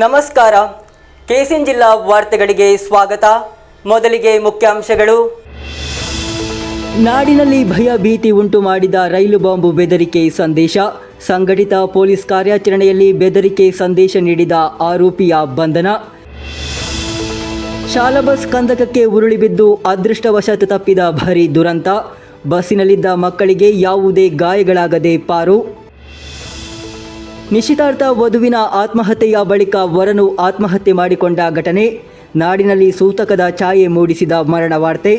ನಮಸ್ಕಾರ. ಕೆಸಿಎನ್ ಜಿಲ್ಲಾ ವಾರ್ತೆಗಳಿಗೆ ಸ್ವಾಗತ. ಮೊದಲಿಗೆ ಮುಖ್ಯಾಂಶಗಳು. ನಾಡಿನಲ್ಲಿ ಭಯ ಭೀತಿ ಉಂಟು ಮಾಡಿದ ರೈಲು ಬಾಂಬ್ ಬೆದರಿಕೆ ಸಂದೇಶ. ಸಂಘಟಿತ ಪೊಲೀಸ್ ಕಾರ್ಯಾಚರಣೆಯಲ್ಲಿ ಬೆದರಿಕೆ ಸಂದೇಶ ನೀಡಿದ ಆರೋಪಿಯ ಬಂಧನ. ಶಾಲಾ ಬಸ್ ಕಂದಕಕ್ಕೆ ಉರುಳಿ ಬಿದ್ದು ಅದೃಷ್ಟವಶಾತ್ ತಪ್ಪಿದ ಭಾರೀ ದುರಂತ. ಬಸ್ಸಿನಲ್ಲಿದ್ದ ಮಕ್ಕಳಿಗೆ ಯಾವುದೇ ಗಾಯಗಳಾಗದೆ ಪಾರು. ನಿಶ್ಚಿತಾರ್ಥ ವಧುವಿನ ಆತ್ಮಹತ್ಯೆಯ ಬಳಿಕ ವರನು ಆತ್ಮಹತ್ಯೆ ಮಾಡಿಕೊಂಡ ಘಟನೆ. ನಾಡಿನಲ್ಲಿ ಸೂತಕದ ಛಾಯೆ ಮೂಡಿಸಿದ ಮರಣ ವಾರ್ತೆ.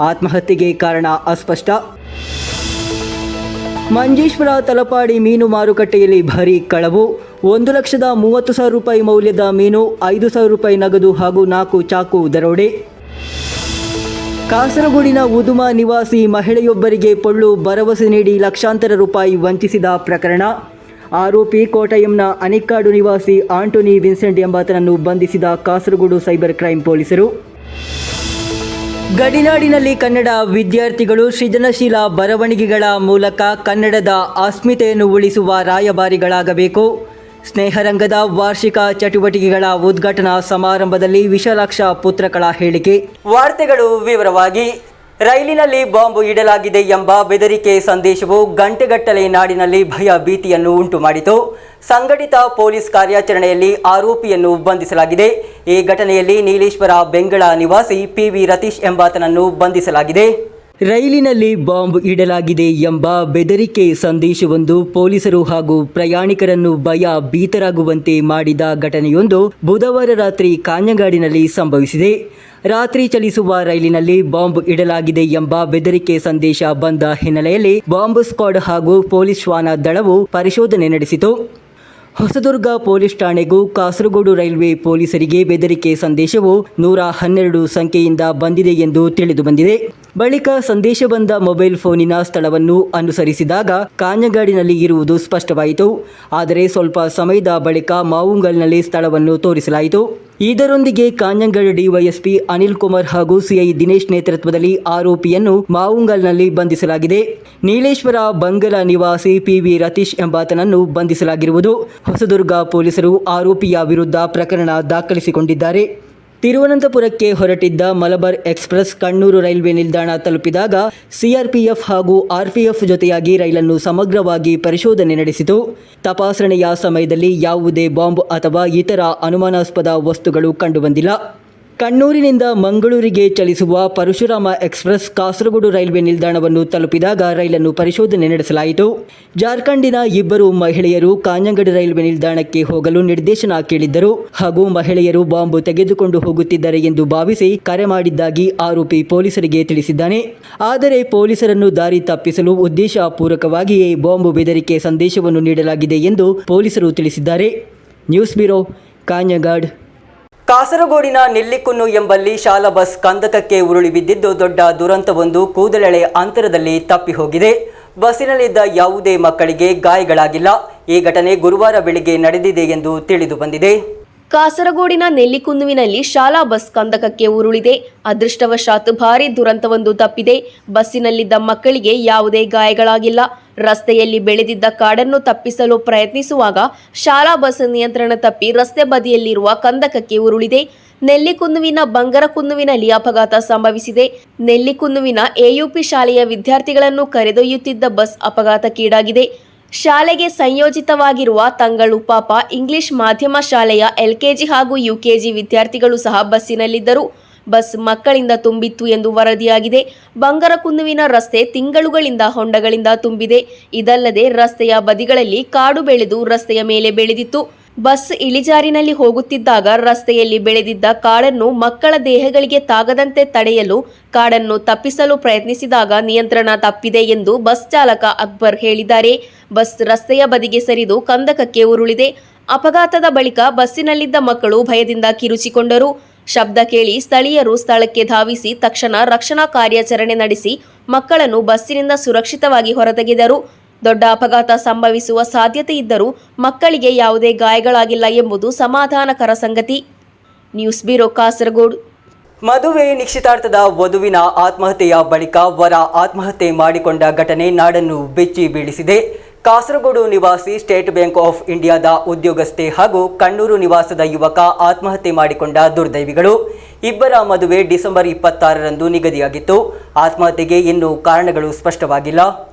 ಆತ್ಮಹತ್ಯೆಗೆ ಕಾರಣ ಅಸ್ಪಷ್ಟ. ಮಂಜೇಶ್ವರ ತಲಪಾಡಿ ಮೀನು ಮಾರುಕಟ್ಟೆಯಲ್ಲಿ ಭಾರೀ ಕಳವು. 1,30,000 ರೂಪಾಯಿ ಮೌಲ್ಯದ ಮೀನು, 5,000 ರೂಪಾಯಿ ನಗದು ಹಾಗೂ 4 ಚಾಕು ದರೋಡೆ. ಕಾಸರಗೋಡಿನ ಉದುಮ ನಿವಾಸಿ ಮಹಿಳೆಯೊಬ್ಬರಿಗೆ ಪೊಳ್ಳು ಭರವಸೆ ನೀಡಿ ಲಕ್ಷಾಂತರ ರೂಪಾಯಿ ವಂಚಿಸಿದ ಪ್ರಕರಣ. ಆರೋಪಿ ಕೋಟಯಂನ ಅನಿಕ್ಕಾಡು ನಿವಾಸಿ ಆಂಟೋನಿ ವಿನ್ಸೆಂಟ್ ಎಂಬಾತನನ್ನು ಬಂಧಿಸಿದ ಕಾಸರಗೋಡು ಸೈಬರ್ ಕ್ರೈಂ ಪೊಲೀಸರು. ಗಡಿನಾಡಿನಲ್ಲಿ ಕನ್ನಡ ವಿದ್ಯಾರ್ಥಿಗಳು ಸೃಜನಶೀಲ ಬರವಣಿಗೆಗಳ ಮೂಲಕ ಕನ್ನಡದ ಅಸ್ಮಿತೆಯನ್ನು ಉಳಿಸುವ ರಾಯಭಾರಿಗಳಾಗಬೇಕು. ಸ್ನೇಹರಂಗದ ವಾರ್ಷಿಕ ಚಟುವಟಿಕೆಗಳ ಉದ್ಘಾಟನಾ ಸಮಾರಂಭದಲ್ಲಿ ವಿಶಾಲಾಕ್ಷ ಪುತ್ರಕಳ ಹೇಳಿಕೆ. ವಾರ್ತೆಗಳು ವಿವರವಾಗಿ. ರೈಲಿನಲ್ಲಿ ಬಾಂಬ್ ಇಡಲಾಗಿದೆ ಎಂಬ ಬೆದರಿಕೆ ಸಂದೇಶವು ಗಂಟೆಗಟ್ಟಲೆ ನಾಡಿನಲ್ಲಿ ಭಯ ಭೀತಿಯನ್ನು ಉಂಟು ಮಾಡಿತು. ಸಂಘಟಿತ ಪೊಲೀಸ್ ಕಾರ್ಯಾಚರಣೆಯಲ್ಲಿ ಆರೋಪಿಯನ್ನು ಬಂಧಿಸಲಾಗಿದೆ. ಈ ಘಟನೆಯಲ್ಲಿ ನೀಲೇಶ್ವರ ಬೆಂಗಳ ನಿವಾಸಿ PV ರತೀಶ್ ಎಂಬಾತನನ್ನು ಬಂಧಿಸಲಾಗಿದೆ. ರೈಲಿನಲ್ಲಿ ಬಾಂಬ್ ಇಡಲಾಗಿದೆ ಎಂಬ ಬೆದರಿಕೆ ಸಂದೇಶವೊಂದು ಪೊಲೀಸರು ಹಾಗೂ ಪ್ರಯಾಣಿಕರನ್ನು ಭಯ ಭೀತರಾಗುವಂತೆ ಮಾಡಿದ ಘಟನೆಯೊಂದು ಬುಧವಾರ ರಾತ್ರಿ ಕಾಞಂಗಾಡಿನಲ್ಲಿ ಸಂಭವಿಸಿದೆ. ರಾತ್ರಿ ಚಲಿಸುವ ರೈಲಿನಲ್ಲಿ ಬಾಂಬ್ ಇಡಲಾಗಿದೆ ಎಂಬ ಬೆದರಿಕೆ ಸಂದೇಶ ಬಂದ ಹಿನ್ನೆಲೆಯಲ್ಲಿ ಬಾಂಬ್ ಸ್ಕ್ವಾಡ್ ಹಾಗೂ ಪೊಲೀಸ್ ಶ್ವಾನ ದಳವು ಪರಿಶೋಧನೆ ನಡೆಸಿತು. ಹೊಸದುರ್ಗ ಪೊಲೀಸ್ ಠಾಣೆಗೂ ಕಾಸರಗೋಡು ರೈಲ್ವೆ ಪೊಲೀಸರಿಗೆ ಬೆದರಿಕೆ ಸಂದೇಶವು 112 ಸಂಖ್ಯೆಯಿಂದ ಬಂದಿದೆ ಎಂದು ತಿಳಿದು ಬಂದಿದೆ. ಬಳಿಕ ಸಂದೇಶ ಬಂದ ಮೊಬೈಲ್ ಫೋನಿನ ಸ್ಥಳವನ್ನು ಅನುಸರಿಸಿದಾಗ ಕಾಞಂಗಾಡಿನಲ್ಲಿ ಇರುವುದು ಸ್ಪಷ್ಟವಾಯಿತು. ಆದರೆ ಸ್ವಲ್ಪ ಸಮಯದ ಬಳಿಕ ಮಾವುಂಗಲ್ನಲ್ಲಿ ಸ್ಥಳವನ್ನು ತೋರಿಸಲಾಯಿತು. ಇದರೊಂದಿಗೆ ಕಾಞಂಗಾಡ್ ಡಿವೈಎಸ್ಪಿ ಅನಿಲ್ ಕುಮಾರ್ ಹಾಗೂ ಸಿಐ ದಿನೇಶ್ ನೇತೃತ್ವದಲ್ಲಿ ಆರೋಪಿಯನ್ನು ಮಾವುಂಗಲ್ನಲ್ಲಿ ಬಂಧಿಸಲಾಗಿದೆ. ನೀಲೇಶ್ವರ ಬಂಗಲ ನಿವಾಸಿ PV ರತೀಶ್ ಎಂಬಾತನನ್ನು ಬಂಧಿಸಲಾಗಿರುವುದು. ಹೊಸದುರ್ಗ ಪೊಲೀಸರು ಆರೋಪಿಯ ವಿರುದ್ಧ ಪ್ರಕರಣ ದಾಖಲಿಸಿಕೊಂಡಿದ್ದಾರೆ. ತಿರುವನಂತಪುರಕ್ಕೆ ಹೊರಟಿದ್ದ ಮಲಬಾರ್ ಎಕ್ಸ್ಪ್ರೆಸ್ ಕಣ್ಣೂರು ರೈಲ್ವೆ ನಿಲ್ದಾಣ ತಲುಪಿದಾಗ CRPF ಹಾಗೂ RPF ಜೊತೆಯಾಗಿ ರೈಲನ್ನು ಸಮಗ್ರವಾಗಿ ಪರಿಶೋಧನೆ ನಡೆಸಿತು. ತಪಾಸಣೆಯ ಸಮಯದಲ್ಲಿ ಯಾವುದೇ ಬಾಂಬ್ ಅಥವಾ ಇತರ ಅನುಮಾನಾಸ್ಪದ ವಸ್ತುಗಳು ಕಂಡುಬಂದಿಲ್ಲ. ಕಣ್ಣೂರಿನಿಂದ ಮಂಗಳೂರಿಗೆ ಚಲಿಸುವ ಪರಶುರಾಮ ಎಕ್ಸ್ಪ್ರೆಸ್ ಕಾಸರಗೋಡು ರೈಲ್ವೆ ನಿಲ್ದಾಣವನ್ನು ತಲುಪಿದಾಗ ರೈಲನ್ನು ಪರಿಶೋಧನೆ ನಡೆಸಲಾಯಿತು. ಜಾರ್ಖಂಡಿನ 2 ಮಹಿಳೆಯರು ಕಾಞಂಗಾಡ್ ರೈಲ್ವೆ ನಿಲ್ದಾಣಕ್ಕೆ ಹೋಗಲು ನಿರ್ದೇಶನ ಕೇಳಿದ್ದರು ಹಾಗೂ ಮಹಿಳೆಯರು ಬಾಂಬ್ ತೆಗೆದುಕೊಂಡು ಹೋಗುತ್ತಿದ್ದಾರೆ ಎಂದು ಭಾವಿಸಿ ಕರೆ ಮಾಡಿದ್ದಾಗಿ ಆರೋಪಿ ಪೊಲೀಸರಿಗೆ ತಿಳಿಸಿದ್ದಾನೆ. ಆದರೆ ಪೊಲೀಸರನ್ನು ದಾರಿ ತಪ್ಪಿಸಲು ಉದ್ದೇಶಪೂರ್ವಕವಾಗಿಯೇ ಬಾಂಬ್ ಬೆದರಿಕೆ ಸಂದೇಶವನ್ನು ನೀಡಲಾಗಿದೆ ಎಂದು ಪೊಲೀಸರು ತಿಳಿಸಿದ್ದಾರೆ. News bureau, Kanhangad. ಕಾಸರಗೋಡಿನ ನೆಲ್ಲಿಕುನ್ನು ಎಂಬಲ್ಲಿ ಶಾಲಾ ಬಸ್ ಕಂದಕಕ್ಕೆ ಉರುಳಿ ಬಿದ್ದಿದ್ದು ದೊಡ್ಡ ದುರಂತವೊಂದು ಕೂದಲೆಳೆ ಅಂತರದಲ್ಲಿ ತಪ್ಪಿ ಹೋಗಿದೆ. ಬಸ್ಸಿನಲ್ಲಿದ್ದ ಯಾವುದೇ ಮಕ್ಕಳಿಗೆ ಗಾಯಗಳಾಗಿಲ್ಲ. ಈ ಘಟನೆ ಗುರುವಾರ ಬೆಳಿಗ್ಗೆ ನಡೆದಿದೆ ಎಂದು ತಿಳಿದು ಬಂದಿದೆ. ಕಾಸರಗೋಡಿನ ನೆಲ್ಲಿಕುನ್ನುವಿನಲ್ಲಿ ಶಾಲಾ ಬಸ್ ಕಂದಕಕ್ಕೆ ಉರುಳಿದೆ. ಅದೃಷ್ಟವಶಾತ್ ಭಾರೀ ದುರಂತವೊಂದು ತಪ್ಪಿದೆ. ಬಸ್ಸಿನಲ್ಲಿದ್ದ ಮಕ್ಕಳಿಗೆ ಯಾವುದೇ ಗಾಯಗಳಾಗಿಲ್ಲ. ರಸ್ತೆಯಲ್ಲಿ ಬೆಳೆದಿದ್ದ ಕಾಡನ್ನು ತಪ್ಪಿಸಲು ಪ್ರಯತ್ನಿಸುವಾಗ ಶಾಲಾ ಬಸ್ ನಿಯಂತ್ರಣ ತಪ್ಪಿ ರಸ್ತೆ ಬದಿಯಲ್ಲಿರುವ ಕಂದಕಕ್ಕೆ ಉರುಳಿದೆ. ನೆಲ್ಲಿಕುನ್ನುವಿನ ಬಂಗರಕುನ್ನುವಿನಲ್ಲಿ ಅಪಘಾತ ಸಂಭವಿಸಿದೆ. ನೆಲ್ಲಿಕುನ್ನುವಿನ AUP ಶಾಲೆಯ ವಿದ್ಯಾರ್ಥಿಗಳನ್ನು ಕರೆದೊಯ್ಯುತ್ತಿದ್ದ ಬಸ್ ಅಪಘಾತಕ್ಕೀಡಾಗಿದೆ. ಶಾಲೆಗೆ ಸಂಯೋಜಿತವಾಗಿರುವ ತಂಗಳು ಪಾಪ ಇಂಗ್ಲಿಷ್ ಮಾಧ್ಯಮ ಶಾಲೆಯ LKG ಹಾಗೂ UKG ವಿದ್ಯಾರ್ಥಿಗಳು ಸಹ ಬಸ್ಸಿನಲ್ಲಿದ್ದರು. ಬಸ್ ಮಕ್ಕಳಿಂದ ತುಂಬಿತ್ತು ಎಂದು ವರದಿಯಾಗಿದೆ. ಬಂಗರಕುನ್ನುವಿನ ರಸ್ತೆ ತಿಂಗಳುಗಳಿಂದ ಹೊಂಡಗಳಿಂದ ತುಂಬಿದೆ. ಇದಲ್ಲದೆ ರಸ್ತೆಯ ಬದಿಗಳಲ್ಲಿ ಕಾಡು ಬೆಳೆದು ರಸ್ತೆಯ ಮೇಲೆ ಬೆಳೆದಿತ್ತು. ಬಸ್ ಇಳಿಜಾರಿನಲ್ಲಿ ಹೋಗುತ್ತಿದ್ದಾಗ ರಸ್ತೆಯಲ್ಲಿ ಬೆಳೆದಿದ್ದ ಕಾಡನ್ನು ಮಕ್ಕಳ ದೇಹಗಳಿಗೆ ತಾಗದಂತೆ ತಡೆಯಲು ಕಾಡನ್ನು ತಪ್ಪಿಸಲು ಪ್ರಯತ್ನಿಸಿದಾಗ ನಿಯಂತ್ರಣ ತಪ್ಪಿದೆ ಎಂದು ಬಸ್ ಚಾಲಕ ಅಕ್ಬರ್ ಹೇಳಿದ್ದಾರೆ. ಬಸ್ ರಸ್ತೆಯ ಬದಿಗೆ ಸರಿದು ಕಂದಕಕ್ಕೆ ಉರುಳಿದೆ. ಅಪಘಾತದ ಬಳಿಕ ಬಸ್ಸಿನಲ್ಲಿದ್ದ ಮಕ್ಕಳು ಭಯದಿಂದ ಕಿರುಚಿಕೊಂಡರು. ಶಬ್ದ ಕೇಳಿ ಸ್ಥಳೀಯರು ಸ್ಥಳಕ್ಕೆ ಧಾವಿಸಿ ತಕ್ಷಣ ರಕ್ಷಣಾ ಕಾರ್ಯಾಚರಣೆ ನಡೆಸಿ ಮಕ್ಕಳನ್ನು ಬಸ್ಸಿನಿಂದ ಸುರಕ್ಷಿತವಾಗಿ ಹೊರತೆಗೆದರು. ದೊಡ್ಡ ಅಪಘಾತ ಸಂಭವಿಸುವ ಸಾಧ್ಯತೆ ಇದ್ದರೂ ಮಕ್ಕಳಿಗೆ ಯಾವುದೇ ಗಾಯಗಳಾಗಿಲ್ಲ ಎಂಬುದು ಸಮಾಧಾನಕರ ಸಂಗತಿ. News bureau, Kasaragod. ಮದುವೆ ನಿಶ್ಚಿತಾರ್ಥದ ವಧುವಿನ ಆತ್ಮಹತ್ಯೆಯ ಬಳಿಕ ವರ ಆತ್ಮಹತ್ಯೆ ಮಾಡಿಕೊಂಡ ಘಟನೆ ನಾಡನ್ನು ಬೆಚ್ಚಿ ಬೀಳಿಸಿದೆ. ಕಾಸರಗೋಡು ನಿವಾಸಿ ಸ್ಟೇಟ್ ಬ್ಯಾಂಕ್ ಆಫ್ ಇಂಡಿಯಾದ ಉದ್ಯೋಗಸ್ಥೆ ಹಾಗೂ ಕಣ್ಣೂರು ನಿವಾಸದ ಯುವಕ ಆತ್ಮಹತ್ಯೆ ಮಾಡಿಕೊಂಡ ದುರ್ದೈವಿಗಳು. ಇಬ್ಬರ ಮದುವೆ ಡಿಸೆಂಬರ್ 26ರಂದು ನಿಗದಿಯಾಗಿತ್ತು. ಆತ್ಮಹತ್ಯೆಗೆ ಇನ್ನೂ ಕಾರಣಗಳು ಸ್ಪಷ್ಟವಾಗಿಲ್ಲ.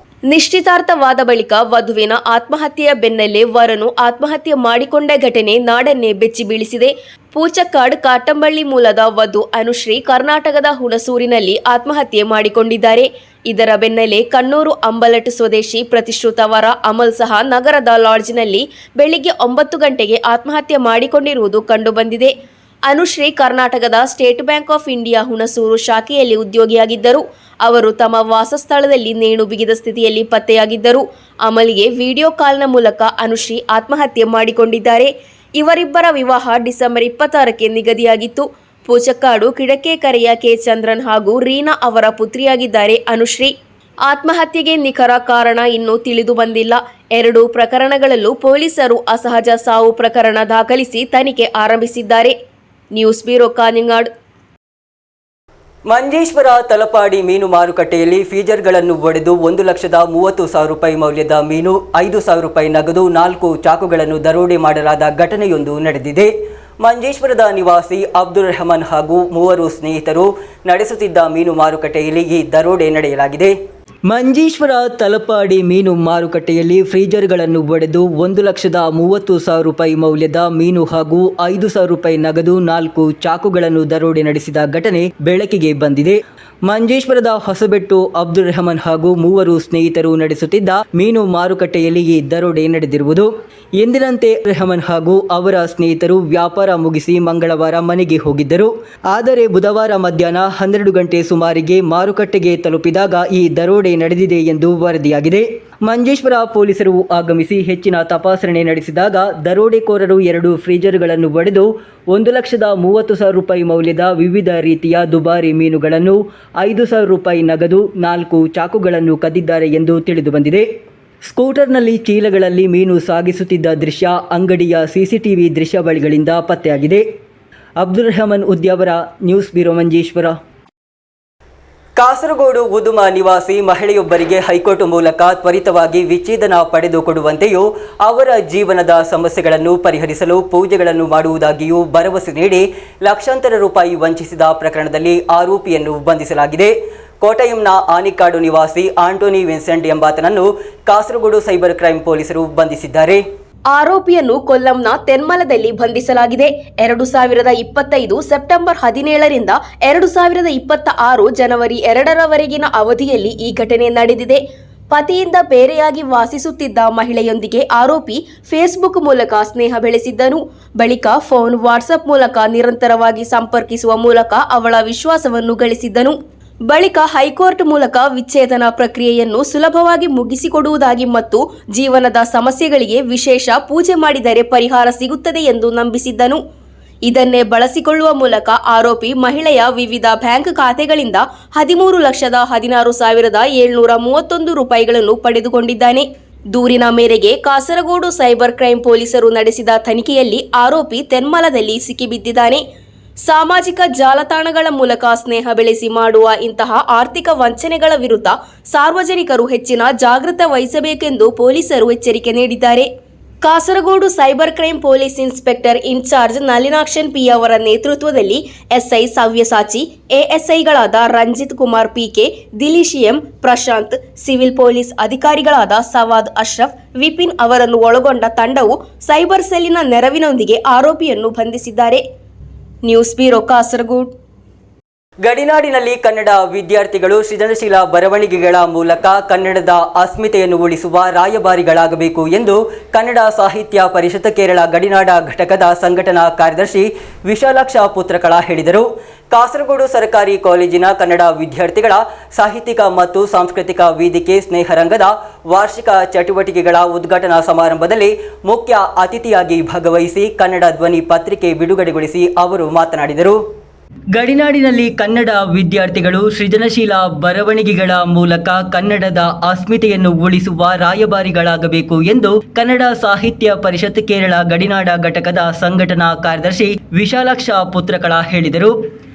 ನಿಶ್ಚಿತಾರ್ಥವಾದ ಬಳಿಕ ವಧುವಿನ ಆತ್ಮಹತ್ಯೆಯ ಬೆನ್ನಲ್ಲೇ ವರನು ಆತ್ಮಹತ್ಯೆ ಮಾಡಿಕೊಂಡ ಘಟನೆ ನಾಡನ್ನೇ ಬೆಚ್ಚಿ ಬೀಳಿಸಿದೆ. ಪೂಚಕ್ಕಾಡ್ ಕಾಟಂಬಳ್ಳಿ ಮೂಲದ ವಧು ಅನುಶ್ರೀ ಕರ್ನಾಟಕದ ಹುಣಸೂರಿನಲ್ಲಿ ಆತ್ಮಹತ್ಯೆ ಮಾಡಿಕೊಂಡಿದ್ದಾರೆ. ಇದರ ಬೆನ್ನಲ್ಲೇ ಕಣ್ಣೂರು ಅಂಬಲಟ್ ಸ್ವದೇಶಿ ಪ್ರತಿಶ್ರುತ ವರ ಅಮಲ್ ಸಹ ನಗರದ ಲಾಡ್ಜ್ನಲ್ಲಿ ಬೆಳಿಗ್ಗೆ 9 ಗಂಟೆಗೆ ಆತ್ಮಹತ್ಯೆ ಮಾಡಿಕೊಂಡಿರುವುದು ಕಂಡುಬಂದಿದೆ. ಅನುಶ್ರೀ ಕರ್ನಾಟಕದ state bank of India Hunsur ಶಾಖೆಯಲ್ಲಿ ಉದ್ಯೋಗಿಯಾಗಿದ್ದರು. ಅವರು ತಮ್ಮ ವಾಸಸ್ಥಳದಲ್ಲಿ ನೇಣು ಬಿಗಿದ ಸ್ಥಿತಿಯಲ್ಲಿ ಪತ್ತೆಯಾಗಿದ್ದರು. ಅಮಲ್ಗೆ ವಿಡಿಯೋ ಕಾಲ್ನ ಮೂಲಕ ಅನುಶ್ರೀ ಆತ್ಮಹತ್ಯೆ ಮಾಡಿಕೊಂಡಿದ್ದಾರೆ. ಇವರಿಬ್ಬರ ವಿವಾಹ ಡಿಸೆಂಬರ್ 26ಕ್ಕೆ ನಿಗದಿಯಾಗಿತ್ತು. ಪೂಚಕ್ಕಾಡು ಕಿಡಕೆಕೆರೆಯ ಕೆ ಚಂದ್ರನ್ ಹಾಗೂ ರೀನಾ ಅವರ ಪುತ್ರಿಯಾಗಿದ್ದಾರೆ ಅನುಶ್ರೀ. ಆತ್ಮಹತ್ಯೆಗೆ ನಿಖರ ಕಾರಣ ಇನ್ನೂ ತಿಳಿದು ಬಂದಿಲ್ಲ. ಎರಡೂ ಪ್ರಕರಣಗಳಲ್ಲೂ ಪೊಲೀಸರು ಅಸಹಜ ಸಾವು ಪ್ರಕರಣ ದಾಖಲಿಸಿ ತನಿಖೆ ಆರಂಭಿಸಿದ್ದಾರೆ. News bureau Kanhangad. ಮಂಜೇಶ್ವರ ತಲಪಾಡಿ ಮೀನು ಮಾರುಕಟ್ಟೆಯಲ್ಲಿ ಫೀಜರ್ಗಳನ್ನು ಒಡೆದು 1,30,000 ರೂಪಾಯಿ ಮೌಲ್ಯದ ಮೀನು, 5,000 ರೂಪಾಯಿ ನಗದು, 4 ಚಾಕುಗಳನ್ನು ದರೋಡೆ ಮಾಡಲಾದ ಘಟನೆಯೊಂದು ನಡೆದಿದೆ. ಮಂಜೇಶ್ವರದ ನಿವಾಸಿ ಅಬ್ದುಲ್ ರೆಹಮಾನ್ ಹಾಗೂ 3 ಸ್ನೇಹಿತರು ನಡೆಸುತ್ತಿದ್ದ ಮೀನು ಮಾರುಕಟ್ಟೆಯಲ್ಲಿ ಈ ದರೋಡೆ ನಡೆಯಲಾಗಿದೆ. ಮಂಜೇಶ್ವರ ತಲಪಾಡಿ ಮೀನು ಮಾರುಕಟ್ಟೆಯಲ್ಲಿ ಫ್ರೀಜರ್ಗಳನ್ನು ಒಡೆದು 1,30,000 ರೂಪಾಯಿ ಮೌಲ್ಯದ ಮೀನು ಹಾಗೂ 5,000 ರೂಪಾಯಿ ನಗದು, 4 ಚಾಕುಗಳನ್ನು ದರೋಡೆ ನಡೆಸಿದ ಘಟನೆ ಬೆಳಕಿಗೆ ಬಂದಿದೆ. ಮಂಜೇಶ್ವರದ ಹೊಸಬೆಟ್ಟು ಅಬ್ದುಲ್ ರೆಹಮಾನ್ ಹಾಗೂ 3 ಸ್ನೇಹಿತರು ನಡೆಸುತ್ತಿದ್ದ ಮೀನು ಮಾರುಕಟ್ಟೆಯಲ್ಲಿ ಈ ದರೋಡೆ ನಡೆದಿರುವುದು. ಎಂದಿನಂತೆ ರೆಹಮಾನ್ ಹಾಗೂ ಅವರ ಸ್ನೇಹಿತರು ವ್ಯಾಪಾರ ಮುಗಿಸಿ ಮಂಗಳವಾರ ಮನೆಗೆ ಹೋಗಿದ್ದರು. ಆದರೆ ಬುಧವಾರ ಮಧ್ಯಾಹ್ನ 12 ಗಂಟೆ ಸುಮಾರಿಗೆ ಮಾರುಕಟ್ಟೆಗೆ ತಲುಪಿದಾಗ ಈ ದರೋಡೆ ನಡೆದಿದೆ ಎಂದು ವರದಿಯಾಗಿದೆ. ಮಂಜೇಶ್ವರ ಪೊಲೀಸರು ಆಗಮಿಸಿ ಹೆಚ್ಚಿನ ತಪಾಸಣೆ ನಡೆಸಿದಾಗ ದರೋಡೆಕೋರರು 2 ಫ್ರೀಜರ್ಗಳನ್ನು ಒಡೆದು 1,30,000 ರೂಪಾಯಿ ಮೌಲ್ಯದ ವಿವಿಧ ರೀತಿಯ ದುಬಾರಿ ಮೀನುಗಳನ್ನು, 5,000 ರೂಪಾಯಿ ನಗದು, 4 ಚಾಕುಗಳನ್ನು ಕದ್ದಿದ್ದಾರೆ ಎಂದು ತಿಳಿದುಬಂದಿದೆ. ಸ್ಕೂಟರ್ನಲ್ಲಿ ಚೀಲಗಳಲ್ಲಿ ಮೀನು ಸಾಗಿಸುತ್ತಿದ್ದ ದೃಶ್ಯ ಅಂಗಡಿಯ ಸಿಸಿಟಿವಿ ದೃಶ್ಯಾವಳಿಗಳಿಂದ ಪತ್ತೆಯಾಗಿದೆ. Abdul Rehman Udyavar, news bureau Manjeshwar. ಕಾಸರಗೋಡು ಉದುಮ ನಿವಾಸಿ ಮಹಿಳೆಯೊಬ್ಬರಿಗೆ ಹೈಕೋರ್ಟ್ ಮೂಲಕ ತ್ವರಿತವಾಗಿ ವಿಚ್ಛೇದನ ಪಡೆದುಕೊಡುವಂತೆಯೂ ಅವರ ಜೀವನದ ಸಮಸ್ಯೆಗಳನ್ನು ಪರಿಹರಿಸಲು ಪೂಜೆಗಳನ್ನು ಮಾಡುವುದಾಗಿಯೂ ಭರವಸೆ ನೀಡಿ ಲಕ್ಷಾಂತರ ರೂಪಾಯಿ ವಂಚಿಸಿದ ಪ್ರಕರಣದಲ್ಲಿ ಆರೋಪಿಯನ್ನು ಬಂಧಿಸಲಾಗಿದೆ. ಕೋಟಯಂನ ಆನಿಕಾಡು ನಿವಾಸಿ ಆಂಟೋನಿ ವಿನ್ಸೆಂಟ್ ಎಂಬಾತನನ್ನು ಕಾಸರಗೋಡು ಸೈಬರ್ ಕ್ರೈಂ ಪೊಲೀಸರು ಬಂಧಿಸಿದ್ದಾರೆ. ಆರೋಪಿಯನ್ನು ಕೊಲ್ಲಂನ ತೆನ್ಮಲದಲ್ಲಿ ಬಂಧಿಸಲಾಗಿದೆ. 2025 ಸೆಪ್ಟೆಂಬರ್ 17ರಿಂದ 2026 ಜನವರಿ 2ರವರೆಗಿನ ಅವಧಿಯಲ್ಲಿ ಈ ಘಟನೆ ನಡೆದಿದೆ. ಪತಿಯಿಂದ ಬೇರೆಯಾಗಿ ವಾಸಿಸುತ್ತಿದ್ದ ಮಹಿಳೆಯೊಂದಿಗೆ ಆರೋಪಿ ಫೇಸ್ಬುಕ್ ಮೂಲಕ ಸ್ನೇಹ ಬೆಳೆಸಿದ್ದನು. ಬಳಿಕ ಫೋನ್, ವಾಟ್ಸಪ್ ಮೂಲಕ ನಿರಂತರವಾಗಿ ಸಂಪರ್ಕಿಸುವ ಮೂಲಕ ಅವಳ ವಿಶ್ವಾಸವನ್ನು ಗಳಿಸಿದ್ದನು. ಬಳಿಕ ಹೈಕೋರ್ಟ್ ಮೂಲಕ ವಿಚ್ಛೇದನ ಪ್ರಕ್ರಿಯೆಯನ್ನು ಸುಲಭವಾಗಿ ಮುಗಿಸಿಕೊಡುವುದಾಗಿ ಮತ್ತು ಜೀವನದ ಸಮಸ್ಯೆಗಳಿಗೆ ವಿಶೇಷ ಪೂಜೆ ಮಾಡಿದರೆ ಪರಿಹಾರ ಸಿಗುತ್ತದೆ ಎಂದು ನಂಬಿಸಿದ್ದನು. ಇದನ್ನೇ ಬಳಸಿಕೊಳ್ಳುವ ಮೂಲಕ ಆರೋಪಿ ಮಹಿಳೆಯ ವಿವಿಧ ಬ್ಯಾಂಕ್ ಖಾತೆಗಳಿಂದ 13,16,731 ರೂಪಾಯಿಗಳನ್ನು ಪಡೆದುಕೊಂಡಿದ್ದಾನೆ. ದೂರಿನ ಮೇರೆಗೆ ಕಾಸರಗೋಡು ಸೈಬರ್ ಕ್ರೈಂ ಪೊಲೀಸರು ನಡೆಸಿದ ತನಿಖೆಯಲ್ಲಿ ಆರೋಪಿ ತೆನ್ಮಲದಲ್ಲಿ ಸಿಕ್ಕಿಬಿದ್ದಿದ್ದಾನೆ. ಸಾಮಾಜಿಕ ಜಾಲತಾಣಗಳ ಮೂಲಕ ಸ್ನೇಹ ಬೆಳೆಸಿ ಮಾಡುವ ಇಂತಹ ಆರ್ಥಿಕ ವಂಚನೆಗಳ ವಿರುದ್ಧ ಸಾರ್ವಜನಿಕರು ಹೆಚ್ಚಿನ ಜಾಗೃತೆ ವಹಿಸಬೇಕೆಂದು ಪೊಲೀಸರು ಎಚ್ಚರಿಕೆ ನೀಡಿದ್ದಾರೆ. Kasaragod cyber crime police inspector incharge Nalinakshan P ಅವರ ನೇತೃತ್ವದಲ್ಲಿ ಎಸ್ಐ ಸವ್ಯಸಾಚಿ, ಎಎಸ್ಐಗಳಾದ ರಂಜಿತ್ ಕುಮಾರ್ ಪಿಕೆ, ದಿಲೀಶಿಎಂ, ಪ್ರಶಾಂತ್, ಸಿವಿಲ್ ಪೊಲೀಸ್ ಅಧಿಕಾರಿಗಳಾದ ಸವಾದ್ ಅಶ್ರಫ್, ವಿಪಿನ್ ಅವರನ್ನು ಒಳಗೊಂಡ ತಂಡವು ಸೈಬರ್ ಸೆಲ್ಲಿನ ನೆರವಿನೊಂದಿಗೆ ಆರೋಪಿಯನ್ನು ಬಂಧಿಸಿದ್ದಾರೆ. News bureau Kasaragod. ಗಡಿನಾಡಿನಲ್ಲಿ ಕನ್ನಡ ವಿದ್ಯಾರ್ಥಿಗಳು ಸೃಜನಶೀಲ ಬರವಣಿಗೆಗಳ ಮೂಲಕ ಕನ್ನಡದ ಅಸ್ಮಿತೆಯನ್ನು ಉಳಿಸುವ ರಾಯಭಾರಿಗಳಾಗಬೇಕು ಎಂದು ಕನ್ನಡ ಸಾಹಿತ್ಯ ಪರಿಷತ್ ಕೇರಳ ಗಡಿನಾಡ ಘಟಕದ ಸಂಘಟನಾ ಕಾರ್ಯದರ್ಶಿ ವಿಶಾಲಾಕ್ಷ ಪುತ್ರಕಳ ಹೇಳಿದರು. ಕಾಸರಗೋಡು ಸರ್ಕಾರಿ ಕಾಲೇಜಿನ ಕನ್ನಡ ವಿದ್ಯಾರ್ಥಿಗಳ ಸಾಹಿತ್ಯಿಕ ಮತ್ತು ಸಾಂಸ್ಕೃತಿಕ ವೇದಿಕೆ ಸ್ನೇಹರಂಗದ ವಾರ್ಷಿಕ ಚಟುವಟಿಕೆಗಳ ಉದ್ಘಾಟನಾ ಸಮಾರಂಭದಲ್ಲಿ ಮುಖ್ಯ ಅತಿಥಿಯಾಗಿ ಭಾಗವಹಿಸಿ ಕನ್ನಡ ಧ್ವನಿ ಪತ್ರಿಕೆ ಬಿಡುಗಡೆಗೊಳಿಸಿ ಅವರು ಮಾತನಾಡಿದರು. ಗಡಿನಾಡಿನಲ್ಲಿ ಕನ್ನಡ ವಿದ್ಯಾರ್ಥಿಗಳು ಸೃಜನಶೀಲ ಬರವಣಿಗೆಗಳ ಮೂಲಕ ಕನ್ನಡದ ಅಸ್ಮಿತೆಯನ್ನು ಉಳಿಸುವ ರಾಯಭಾರಿಗಳಾಗಬೇಕು ಎಂದು ಕನ್ನಡ ಸಾಹಿತ್ಯ ಪರಿಷತ್ ಕೇರಳ ಗಡಿನಾಡ ಘಟಕದ ಸಂಘಟನಾ ಕಾರ್ಯದರ್ಶಿ ವಿಶಾಲಾಕ್ಷ ಪುತ್ರಕಳ ಹೇಳಿದರು.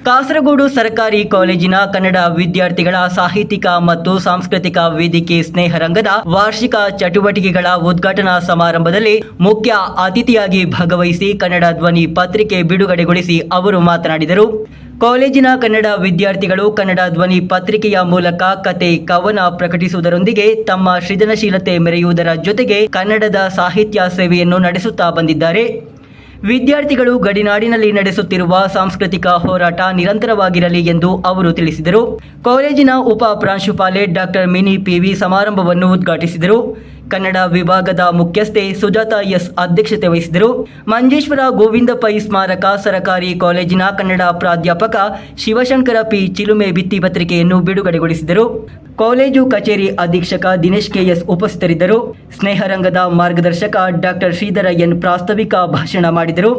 ಕಾಸರಗೋಡು ಸರ್ಕಾರಿ ಕಾಲೇಜಿನ ಕನ್ನಡ ವಿದ್ಯಾರ್ಥಿಗಳ ಸಾಹಿತ್ಯಿಕ ಮತ್ತು ಸಾಂಸ್ಕೃತಿಕ ವೇದಿಕೆ ಸ್ನೇಹರಂಗದ ವಾರ್ಷಿಕ ಚಟುವಟಿಕೆಗಳ ಉದ್ಘಾಟನಾ ಸಮಾರಂಭದಲ್ಲಿ ಮುಖ್ಯ ಅತಿಥಿಯಾಗಿ ಭಾಗವಹಿಸಿ ಕನ್ನಡ ಧ್ವನಿ ಪತ್ರಿಕೆ ಬಿಡುಗಡೆಗೊಳಿಸಿ ಅವರು ಮಾತನಾಡಿದರು. ಕಾಲೇಜಿನ ಕನ್ನಡ ವಿದ್ಯಾರ್ಥಿಗಳು ಕನ್ನಡ ಧ್ವನಿ ಪತ್ರಿಕೆಯ ಮೂಲಕ ಕತೆ, ಕವನ ಪ್ರಕಟಿಸುವುದರೊಂದಿಗೆ ತಮ್ಮ ಸೃಜನಶೀಲತೆ ಮೆರೆಯುವುದರ ಜೊತೆಗೆ ಕನ್ನಡದ ಸಾಹಿತ್ಯ ಸೇವೆಯನ್ನು ನಡೆಸುತ್ತಾ ಬಂದಿದ್ದಾರೆ. ವಿದ್ಯಾರ್ಥಿಗಳು ಗಡಿನಾಡಿನಲ್ಲಿ ನಡೆಸುತ್ತಿರುವ ಸಾಂಸ್ಕೃತಿಕ ಹೋರಾಟ ನಿರಂತರವಾಗಿರಲಿ ಎಂದು ಅವರು ತಿಳಿಸಿದರು. ಕಾಲೇಜಿನ ಉಪ ಪ್ರಾಂಶುಪಾಲೆ ಡಾಕ್ಟರ್ ಮಿನಿ ಪಿವಿ ಸಮಾರಂಭವನ್ನು ಉದ್ಘಾಟಿಸಿದರು. ಕನ್ನಡ ವಿಭಾಗದ ಮುಖ್ಯಸ್ಥೆ ಸುಜಾತ ಎಸ್ ಅಧ್ಯಕ್ಷತೆ ವಹಿಸಿದರು. ಮಂಜೇಶ್ವರ ಗೋವಿಂದ ಪೈ ಸ್ಮಾರಕ ಸರ್ಕಾರಿ ಕಾಲೇಜಿನ ಕನ್ನಡ ಪ್ರಾಧ್ಯಾಪಕ ಶಿವಶಂಕರ ಪಿ ಚಿಲುಮೆ ಭಿತ್ತಿ ಪತ್ರಿಕೆಯನ್ನು ಬಿಡುಗಡೆಗೊಳಿಸಿದರು. ಕಾಲೇಜು ಕಚೇರಿ ಅಧೀಕ್ಷಕ ದಿನೇಶ್ ಕೆಎಸ್ ಉಪಸ್ಥಿತರಿದ್ದರು. ಸ್ನೇಹರಂಗದ ಮಾರ್ಗದರ್ಶಕ ಡಾಕ್ಟರ್ ಶ್ರೀಧರ ಎನ್ ಪ್ರಾಸ್ತಾವಿಕ ಭಾಷಣ ಮಾಡಿದರು.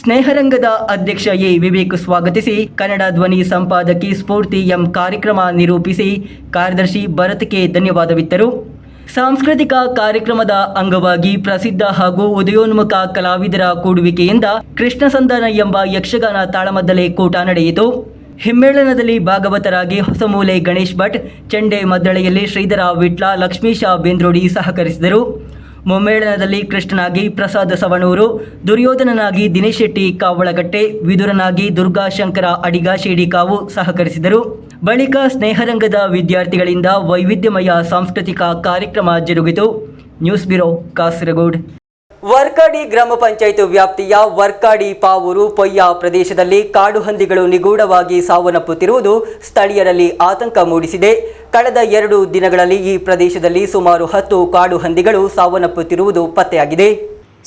ಸ್ನೇಹರಂಗದ ಅಧ್ಯಕ್ಷ ಎ ವಿವೇಕ್ ಸ್ವಾಗತಿಸಿ, ಕನ್ನಡ ಧ್ವನಿ ಸಂಪಾದಕಿ ಸ್ಫೂರ್ತಿ ಎಂ ಕಾರ್ಯಕ್ರಮ ನಿರೂಪಿಸಿ, ಕಾರ್ಯದರ್ಶಿ ಭರತ್ ಕೆ ಧನ್ಯವಾದವಿತ್ತರು. ಸಾಂಸ್ಕೃತಿಕ ಕಾರ್ಯಕ್ರಮದ ಅಂಗವಾಗಿ ಪ್ರಸಿದ್ಧ ಹಾಗೂ ಉದಯೋನ್ಮುಖ ಕಲಾವಿದರ ಕೂಡುವಿಕೆಯಿಂದ ಕೃಷ್ಣ ಸಂಧಾನ ಎಂಬ ಯಕ್ಷಗಾನ ತಾಳಮದ್ದಲೆ ಕೂಟ ನಡೆಯಿತು. ಹಿಮ್ಮೇಳನದಲ್ಲಿ ಭಾಗವತರಾಗಿ ಹೊಸಮೂಲೆ ಗಣೇಶ್ ಭಟ್, ಚೆಂಡೆ ಮದ್ದಳೆಯಲ್ಲಿ ಶ್ರೀಧರ ವಿಟ್ಲ, ಲಕ್ಷ್ಮೀಶ ಬೆಂದ್ರೋಡಿ ಸಹಕರಿಸಿದರು. ಮುಮ್ಮೇಳನದಲ್ಲಿ ಕೃಷ್ಣನಾಗಿ ಪ್ರಸಾದ ಸವಣೂರು, ದುರ್ಯೋಧನನಾಗಿ ದಿನೇಶ್ ಶೆಟ್ಟಿ ಕಾವಳಗಟ್ಟೆ, ವಿದುರನಾಗಿ ದುರ್ಗಾಶಂಕರ ಅಡಿಗ ಶೇಡಿಕಾವು ಸಹಕರಿಸಿದರು. ಬಳಿಕ ಸ್ನೇಹರಂಗದ ವಿದ್ಯಾರ್ಥಿಗಳಿಂದ ವೈವಿಧ್ಯಮಯ ಸಾಂಸ್ಕೃತಿಕ ಕಾರ್ಯಕ್ರಮ ಜರುಗಿತು. News bureau, Kasaragod. ವರ್ಕಾಡಿ ಗ್ರಾಮ ಪಂಚಾಯತ್ ವ್ಯಾಪ್ತಿಯ ವರ್ಕಾಡಿ, ಪಾವೂರು, ಪೊಯ್ಯ ಪ್ರದೇಶದಲ್ಲಿ ಕಾಡು ಹಂದಿಗಳು ನಿಗೂಢವಾಗಿ ಸಾವನ್ನಪ್ಪುತ್ತಿರುವುದು ಸ್ಥಳೀಯರಲ್ಲಿ ಆತಂಕ ಮೂಡಿಸಿದೆ. ಕಳೆದ 2 ದಿನಗಳಲ್ಲಿ ಈ ಪ್ರದೇಶದಲ್ಲಿ ಸುಮಾರು 10 ಕಾಡು ಹಂದಿಗಳು ಸಾವನ್ನಪ್ಪುತ್ತಿರುವುದು ಪತ್ತೆಯಾಗಿದೆ.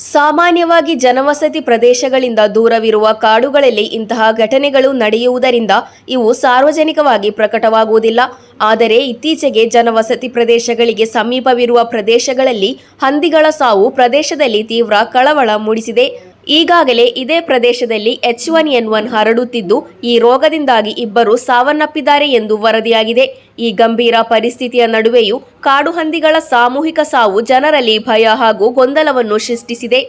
ಸಾಮಾನ್ಯವಾಗಿ ಜನವಸತಿ ಪ್ರದೇಶಗಳಿಂದ ದೂರವಿರುವ ಕಾಡುಗಳಲ್ಲಿ ಇಂತಹ ಘಟನೆಗಳು ನಡೆಯುವುದರಿಂದ ಇವು ಸಾರ್ವಜನಿಕವಾಗಿ ಪ್ರಕಟವಾಗುವುದಿಲ್ಲ. ಆದರೆ ಇತ್ತೀಚೆಗೆ ಜನವಸತಿ ಪ್ರದೇಶಗಳಿಗೆ ಸಮೀಪವಿರುವ ಪ್ರದೇಶಗಳಲ್ಲಿ ಹಂದಿಗಳ ಸಾವು ಪ್ರದೇಶದಲ್ಲಿ ತೀವ್ರ ಕಳವಳ ಮೂಡಿಸಿದೆ. ಈಗಾಗಲೇ ಇದೇ ಪ್ರದೇಶದಲ್ಲಿ H1N1 ಹರಡುತ್ತಿದ್ದು, ಈ ರೋಗದಿಂದಾಗಿ 2 ಸಾವನ್ನಪ್ಪಿದ್ದಾರೆ ಎಂದು ವರದಿಯಾಗಿದೆ. ಈ ಗಂಭೀರ ಪರಿಸ್ಥಿತಿಯ ನಡುವೆಯೂ ಕಾಡು ಹಂದಿಗಳ ಸಾಮೂಹಿಕ ಸಾವು ಜನರಲ್ಲಿ ಭಯ ಹಾಗೂ ಗೊಂದಲವನ್ನು ಸೃಷ್ಟಿಸಿದೆ.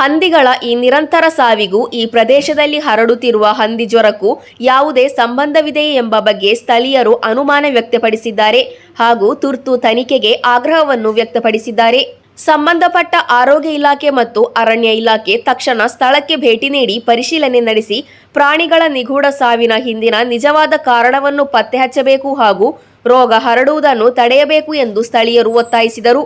ಹಂದಿಗಳ ಈ ನಿರಂತರ ಸಾವಿಗೂ ಈ ಪ್ರದೇಶದಲ್ಲಿ ಹರಡುತ್ತಿರುವ ಹಂದಿ ಜ್ವರಕ್ಕೂ ಯಾವುದೇ ಸಂಬಂಧವಿದೆಯೇ ಎಂಬ ಬಗ್ಗೆ ಸ್ಥಳೀಯರು ಅನುಮಾನ ವ್ಯಕ್ತಪಡಿಸಿದ್ದಾರೆ ಹಾಗೂ ತುರ್ತು ತನಿಖೆಗೆ ಆಗ್ರಹವನ್ನು ವ್ಯಕ್ತಪಡಿಸಿದ್ದಾರೆ. ಸಂಬಂಧಪಟ್ಟ ಆರೋಗ್ಯ ಇಲಾಖೆ ಮತ್ತು ಅರಣ್ಯ ಇಲಾಖೆ ತಕ್ಷಣ ಸ್ಥಳಕ್ಕೆ ಭೇಟಿ ನೀಡಿ ಪರಿಶೀಲನೆ ನಡೆಸಿ ಪ್ರಾಣಿಗಳ ನಿಗೂಢ ಸಾವಿನ ಹಿಂದಿನ ನಿಜವಾದ ಕಾರಣವನ್ನು ಪತ್ತೆ ಹಚ್ಚಬೇಕು ಹಾಗೂ ರೋಗ ಹರಡುವುದನ್ನು ತಡೆಯಬೇಕು ಎಂದು ಸ್ಥಳೀಯರು ಒತ್ತಾಯಿಸಿದರು.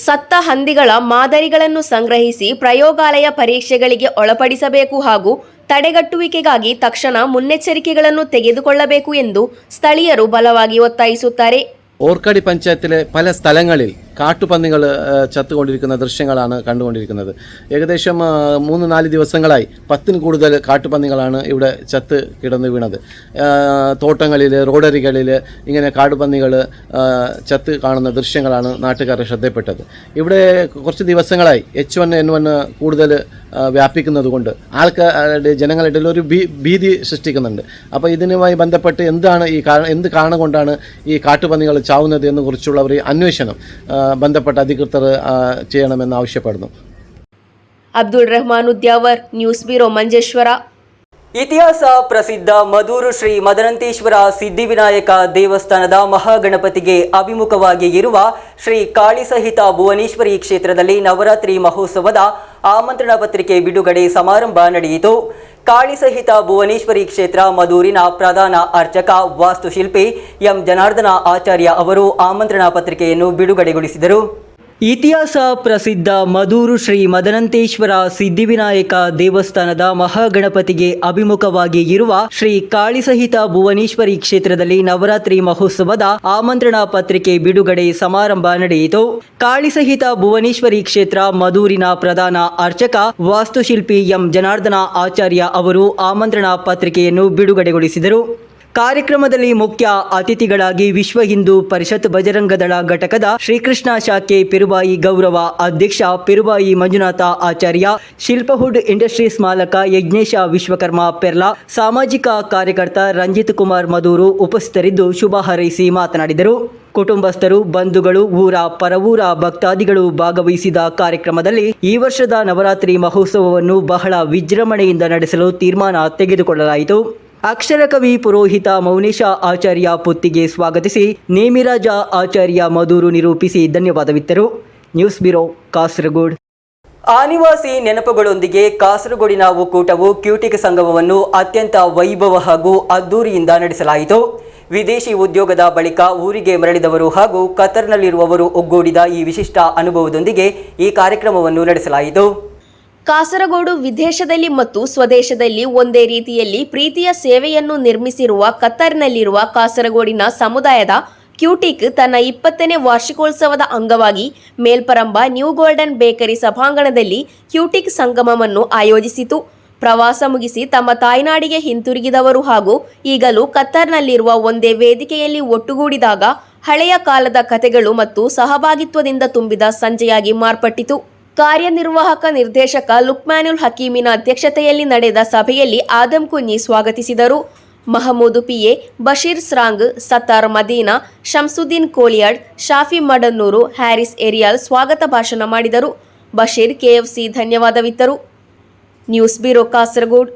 ಸತ್ತ ಹಂದಿಗಳ ಮಾದರಿಗಳನ್ನು ಸಂಗ್ರಹಿಸಿ ಪ್ರಯೋಗಾಲಯ ಪರೀಕ್ಷೆಗಳಿಗೆ ಒಳಪಡಿಸಬೇಕು ಹಾಗೂ ತಡೆಗಟ್ಟುವಿಕೆಗಾಗಿ ತಕ್ಷಣ ಮುನ್ನೆಚ್ಚರಿಕೆಗಳನ್ನು ತೆಗೆದುಕೊಳ್ಳಬೇಕು ಎಂದು ಸ್ಥಳೀಯರು ಬಲವಾಗಿ ಒತ್ತಾಯಿಸುತ್ತಾರೆ. ഓർക്കാടി പഞ്ചായത്തിലെ പല സ്ഥലങ്ങളിൽ കാട്ടുപന്നികൾ ചത്തുകൊണ്ടിരിക്കുന്ന ദൃശ്യങ്ങളാണ് കണ്ടുകൊണ്ടിരിക്കുന്നത്. ഏകദേശം 3-4 ദിവസങ്ങളായി 10-ൽ കൂടുതൽ കാട്ടുപന്നികളാണ് ഇവിടെ ചത്ത് കിടന്ന് വീണത്. തോട്ടങ്ങളിൽ, റോഡരികളിൽ ഇങ്ങനെ കാട്ടുപന്നികൾ ചത്ത് കാണുന്ന ദൃശ്യങ്ങളാണ് നാട്ടുകാരെ ശ്രദ്ധപ്പെട്ടത്. ഇവിടെ കുറച്ച് ദിവസങ്ങളായി H1N1 കൂടുതൽ വ്യാപിക്കുന്നത് കൊണ്ട് ആൾക്കാരുടെ ജനങ്ങളുടെ ഇടയിൽ ഒരു ഭീതി സൃഷ്ടിക്കുന്നുണ്ട്. അപ്പോൾ ഇതിനുമായി ബന്ധപ്പെട്ട് എന്ത് കാരണം കൊണ്ടാണ് ഈ കാട്ടുപന്നികൾ ചാവുന്നത് എന്ന് കുറിച്ചുള്ള ഒരു അന്വേഷണം ബന്ധപ്പെട്ട അധികൃതർ ചെയ്യണമെന്ന് ആവശ്യപ്പെടുന്നു. Abdul Rehman Udyavar, news bureau, Manjeshwar. ಇತಿಹಾಸ ಪ್ರಸಿದ್ಧ ಮದೂರು ಶ್ರೀ ಮದನಂತೇಶ್ವರ ಸಿದ್ಧಿವಿನಾಯಕ ದೇವಸ್ಥಾನದ ಮಹಾಗಣಪತಿಗೆ ಅಭಿಮುಖವಾಗಿ ಇರುವ ಶ್ರೀ ಕಾಳಿ ಸಹಿತ ಭುವನೇಶ್ವರಿ ಕ್ಷೇತ್ರದಲ್ಲಿ ನವರಾತ್ರಿ ಮಹೋತ್ಸವದ ಆಮಂತ್ರಣ ಪತ್ರಿಕೆ ಬಿಡುಗಡೆ ಸಮಾರಂಭ ನಡೆಯಿತು. ಕಾಳಿ ಸಹಿತ ಭುವನೇಶ್ವರಿ ಕ್ಷೇತ್ರ ಮದೂರಿನ ಪ್ರಧಾನ ಅರ್ಚಕ ವಾಸ್ತುಶಿಲ್ಪಿ ಎಂ ಜನಾರ್ದನ ಆಚಾರ್ಯ ಅವರು ಆಮಂತ್ರಣ ಪತ್ರಿಕೆಯನ್ನು ಬಿಡುಗಡೆಗೊಳಿಸಿದರು. ಇತಿಹಾಸ ಪ್ರಸಿದ್ಧ ಮದೂರು ಶ್ರೀ ಮದನಂತೇಶ್ವರ ಸಿದ್ಧಿವಿನಾಯಕ ದೇವಸ್ಥಾನದ ಮಹಾಗಣಪತಿಗೆ ಅಭಿಮುಖವಾಗಿ ಇರುವ ಶ್ರೀ ಕಾಳಿ ಸಹಿತ ಭುವನೇಶ್ವರಿ ಕ್ಷೇತ್ರದಲ್ಲಿ ನವರಾತ್ರಿ ಮಹೋತ್ಸವದ ಆಮಂತ್ರಣ ಪತ್ರಿಕೆ ಬಿಡುಗಡೆ ಸಮಾರಂಭ ನಡೆಯಿತು. ಕಾಳಿ ಸಹಿತ ಭುವನೇಶ್ವರಿ ಕ್ಷೇತ್ರ ಮದೂರಿನ ಪ್ರಧಾನ ಅರ್ಚಕ ವಾಸ್ತುಶಿಲ್ಪಿ ಎಂ ಜನಾರ್ದನ ಆಚಾರ್ಯ ಅವರು ಆಮಂತ್ರಣ ಪತ್ರಿಕೆಯನ್ನು ಬಿಡುಗಡೆಗೊಳಿಸಿದರು. ಕಾರ್ಯಕ್ರಮದಲ್ಲಿ ಮುಖ್ಯ ಅತಿಥಿಗಳಾಗಿ ವಿಶ್ವ ಹಿಂದೂ ಪರಿಷತ್ ಬಜರಂಗದಳ ಘಟಕದ ಶ್ರೀಕೃಷ್ಣ ಶಾಖೆ ಪೆರುಬಾಯಿ ಗೌರವ ಅಧ್ಯಕ್ಷ ಪೆರುಬಾಯಿ ಮಂಜುನಾಥ ಆಚಾರ್ಯ, ಶಿಲ್ಪಹುಡ್ ಇಂಡಸ್ಟ್ರೀಸ್ ಮಾಲಕ ಯಜ್ಞೇಶ ವಿಶ್ವಕರ್ಮ ಪೆರ್ಲಾ, ಸಾಮಾಜಿಕ ಕಾರ್ಯಕರ್ತ ರಂಜಿತ್ ಕುಮಾರ್ ಮದೂರು ಉಪಸ್ಥಿತರಿದ್ದು ಶುಭ ಹಾರೈಸಿ ಮಾತನಾಡಿದರು. ಕುಟುಂಬಸ್ಥರು, ಬಂಧುಗಳು, ಊರ ಪರವೂರ ಭಕ್ತಾದಿಗಳು ಭಾಗವಹಿಸಿದ ಕಾರ್ಯಕ್ರಮದಲ್ಲಿ ಈ ವರ್ಷದ ನವರಾತ್ರಿ ಮಹೋತ್ಸವವನ್ನು ಬಹಳ ವಿಜೃಂಭಣೆಯಿಂದ ನಡೆಸಲು ತೀರ್ಮಾನ ತೆಗೆದುಕೊಳ್ಳಲಾಯಿತು. ಅಕ್ಷರಕವಿ ಪುರೋಹಿತ ಮೌನೇಶ ಆಚಾರ್ಯ ಪುತ್ತಿಗೆ ಸ್ವಾಗತಿಸಿ ನೇಮಿರಾಜ ಆಚಾರ್ಯ ಮಧೂರು ನಿರೂಪಿಸಿ ಧನ್ಯವಾದವಿತ್ತರು. News bureau, Kasaragod. ಆನಿವಾಸಿ ನೆನಪುಗಳೊಂದಿಗೆ ಕಾಸರಗೋಡಿನ ಒಕ್ಕೂಟವು ಕ್ಯೂಟಿಕ್ ಸಂಗಮವನ್ನು ಅತ್ಯಂತ ವೈಭವ ಹಾಗೂ ಅದ್ದೂರಿಯಿಂದ ನಡೆಸಲಾಯಿತು. ವಿದೇಶಿ ಉದ್ಯೋಗದ ಬಳಿಕ ಊರಿಗೆ ಮರಳಿದವರು ಹಾಗೂ ಕತರ್ನಲ್ಲಿರುವವರು ಒಗ್ಗೂಡಿದ ಈ ವಿಶಿಷ್ಟ ಅನುಭವದೊಂದಿಗೆ ಈ ಕಾರ್ಯಕ್ರಮವನ್ನು ನಡೆಸಲಾಯಿತು. ಕಾಸರಗೋಡು ವಿದೇಶದಲ್ಲಿ ಮತ್ತು ಸ್ವದೇಶದಲ್ಲಿ ಒಂದೇ ರೀತಿಯಲ್ಲಿ ಪ್ರೀತಿಯ ಸೇವೆಯನ್ನು ನಿರ್ಮಿಸಿರುವ ಕತ್ತರ್ನಲ್ಲಿರುವ ಕಾಸರಗೋಡಿನ ಸಮುದಾಯದ ಕ್ಯೂಟಿಕ್ ತನ್ನ 20ನೇ ವಾರ್ಷಿಕೋತ್ಸವದ ಅಂಗವಾಗಿ ಮೇಲ್ಪರಂಬ ನ್ಯೂ ಗೋಲ್ಡನ್ ಬೇಕರಿ ಸಭಾಂಗಣದಲ್ಲಿ ಕ್ಯೂಟಿಕ್ ಸಂಗಮವನ್ನು ಆಯೋಜಿಸಿತು. ಪ್ರವಾಸ ಮುಗಿಸಿ ತಮ್ಮ ತಾಯ್ನಾಡಿಗೆ ಹಿಂತಿರುಗಿದವರು ಹಾಗೂ ಈಗಲೂ ಕತ್ತರ್ನಲ್ಲಿರುವ ಒಂದೇ ವೇದಿಕೆಯಲ್ಲಿ ಒಟ್ಟುಗೂಡಿದಾಗ ಹಳೆಯ ಕಾಲದ ಕಥೆಗಳು ಮತ್ತು ಸಹಭಾಗಿತ್ವದಿಂದ ತುಂಬಿದ ಸಂಜೆಯಾಗಿ ಮಾರ್ಪಟ್ಟಿತು. ಕಾರ್ಯನಿರ್ವಾಹಕ ನಿರ್ದೇಶಕ ಲುಕ್ಮಾನುಲ್ ಹಕೀಮಿನ ಅಧ್ಯಕ್ಷತೆಯಲ್ಲಿ ನಡೆದ ಸಭೆಯಲ್ಲಿ ಆದಂ ಕುಂಜಿ ಸ್ವಾಗತಿಸಿದರು. ಮಹಮೂದು ಪಿಎ, ಬಶೀರ್ ಸ್ರಾಂಗ್, ಸತ್ತಾರ್ ಮದೀನಾ, ಶಂಸುದ್ದೀನ್ ಕೋಳಿಯಾಡ್, ಶಾಫಿ ಮಡನ್ನೂರು, ಹ್ಯಾರಿಸ್ ಏರಿಯಾಲ್ ಸ್ವಾಗತ ಭಾಷಣ ಮಾಡಿದರು. ಬಶೀರ್ ಕೆಎಫ್ಸಿ ಧನ್ಯವಾದವಿತ್ತರು. News bureau, Kasaragod.